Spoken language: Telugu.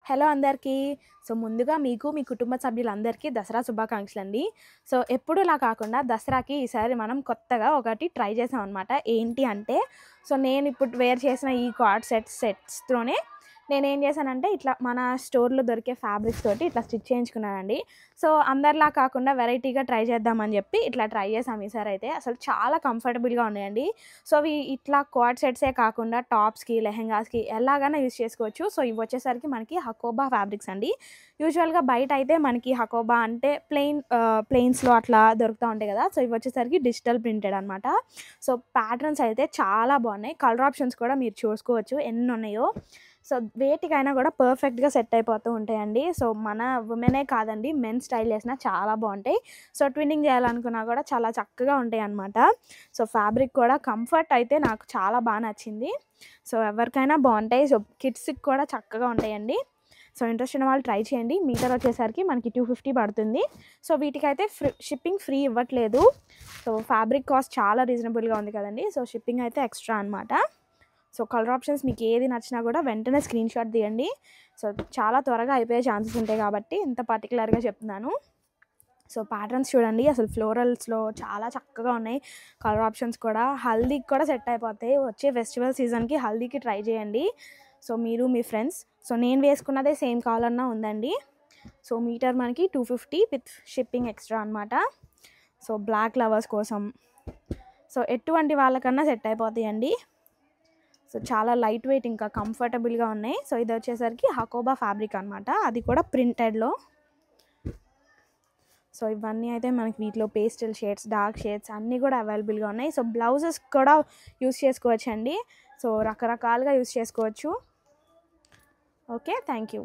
హలో అందరికీ. సో, ముందుగా మీకు, మీ కుటుంబ సభ్యులందరికీ దసరా శుభాకాంక్షలండి. సో, ఎప్పుడులా కాకుండా దసరాకి ఈసారి మనం కొత్తగా ఒకటి ట్రై చేసామనమాట. ఏంటి అంటే, నేనిప్పుడు వేర్ చేసిన ఈ కార్డ్ సెట్స్‌తోనే నేనేం చేశానంటే, ఇట్లా మన స్టోర్‌లో దొరికే ఫ్యాబ్రిక్స్ తోటి ఇట్లా స్టిచ్ చేయించుకున్నానండి. సో, అందరిలా కాకుండా వెరైటీగా ట్రై చేద్దామని చెప్పి ఇట్లా ట్రై చేసాం ఈసారైతే. అసలు చాలా కంఫర్టబుల్‌గా ఉన్నాయండి. సో, ఇట్లా క్వాడ్ సెట్సే కాకుండా టాప్స్‌కి, లెహెంగాస్‌కి ఎలాగైనా యూజ్ చేసుకోవచ్చు. సో, ఇవి వచ్చేసరికి మనకి హకోబా ఫ్యాబ్రిక్స్ అండి. యూజువల్‌గా బయట అయితే మనకి హకోబా అంటే ప్లెయిన్స్‌లో అట్లా దొరుకుతా ఉంటాయి కదా! సో, ఇవి వచ్చేసరికి డిజిటల్ ప్రింటెడ్ అనమాట. సో, ప్యాటర్న్స్ అయితే చాలా బాగున్నాయి. కలర్ ఆప్షన్స్ కూడా మీరు చూసుకోవచ్చు ఎన్నున్నాయో. సో, వేటికైనా కూడా పర్ఫెక్ట్‌గా సెట్ అయిపోతూ ఉంటాయండి. సో, మన వుమెనే కాదండి, మెన్ స్టైల్ చేసినా చాలా బాగుంటాయి. సో, ట్విన్నింగ్ చేయాలనుకున్నా కూడా చాలా చక్కగా ఉంటాయన్నమాట. సో, ఫ్యాబ్రిక్ కూడా కంఫర్ట్ అయితే నాకు చాలా బాగా నచ్చింది. సో, ఎవరికైనా బాగుంటాయి. సో, కిడ్స్‌కి కూడా చక్కగా ఉంటాయండి. సో, ఇంట్రెస్ట్ ఉన్న వాళ్ళు ట్రై చేయండి. మీటర్ వచ్చేసరికి మనకి 250 పడుతుంది. సో, వీటికైతే షిప్పింగ్ ఫ్రీ ఇవ్వట్లేదు. సో, ఫ్యాబ్రిక్ కాస్ట్ చాలా రీజనబుల్‌గా ఉంది కదండీ. సో, షిప్పింగ్ అయితే ఎక్స్ట్రా అనమాట. సో, కలర్ ఆప్షన్స్ మీకు ఏది నచ్చినా కూడా వెంటనే స్క్రీన్ షాట్ తీయండి. సో, చాలా త్వరగా అయిపోయే ఛాన్సెస్ ఉంటాయి కాబట్టి ఇంత పర్టికులర్గా చెప్తున్నాను. సో, ప్యాటర్న్స్ చూడండి, అసలు ఫ్లోరల్స్‌లో చాలా చక్కగా ఉన్నాయి. కలర్ ఆప్షన్స్ కూడా హల్దీకి కూడా సెట్ అయిపోతాయి. వచ్చే ఫెస్టివల్ సీజన్‌కి హల్దీకి ట్రై చేయండి. సో, మీరు మీ ఫ్రెండ్స్. సో, నేను వేసుకున్నదే సేమ్ కావాలన్నా ఉందండి. సో, మీటర్ మనకి 250 విత్ షిప్పింగ్ ఎక్స్ట్రా అనమాట. సో, బ్లాక్ లవర్స్ కోసం, సో, ఎటువంటి వాళ్ళకన్నా సెట్ అయిపోతాయండి. సో, చాలా లైట్ వెయిట్ ఇంకా కంఫర్టబుల్‌గా ఉన్నాయి. సో, ఇది వచ్చేసరికి హకోబా ఫ్యాబ్రిక్ అనమాట. అది కూడా ప్రింటెడ్‌లో. సో, ఇవన్నీ అయితే మనకి వీటిలో పేస్టల్ షేడ్స్, డార్క్ షేడ్స్ అన్నీ కూడా అవైలబుల్‌గా ఉన్నాయి. సో, బ్లౌజెస్ కూడా యూజ్ చేసుకోవచ్చండి. సో, రకరకాలుగా యూజ్ చేసుకోవచ్చు. ఓకే. Thank you.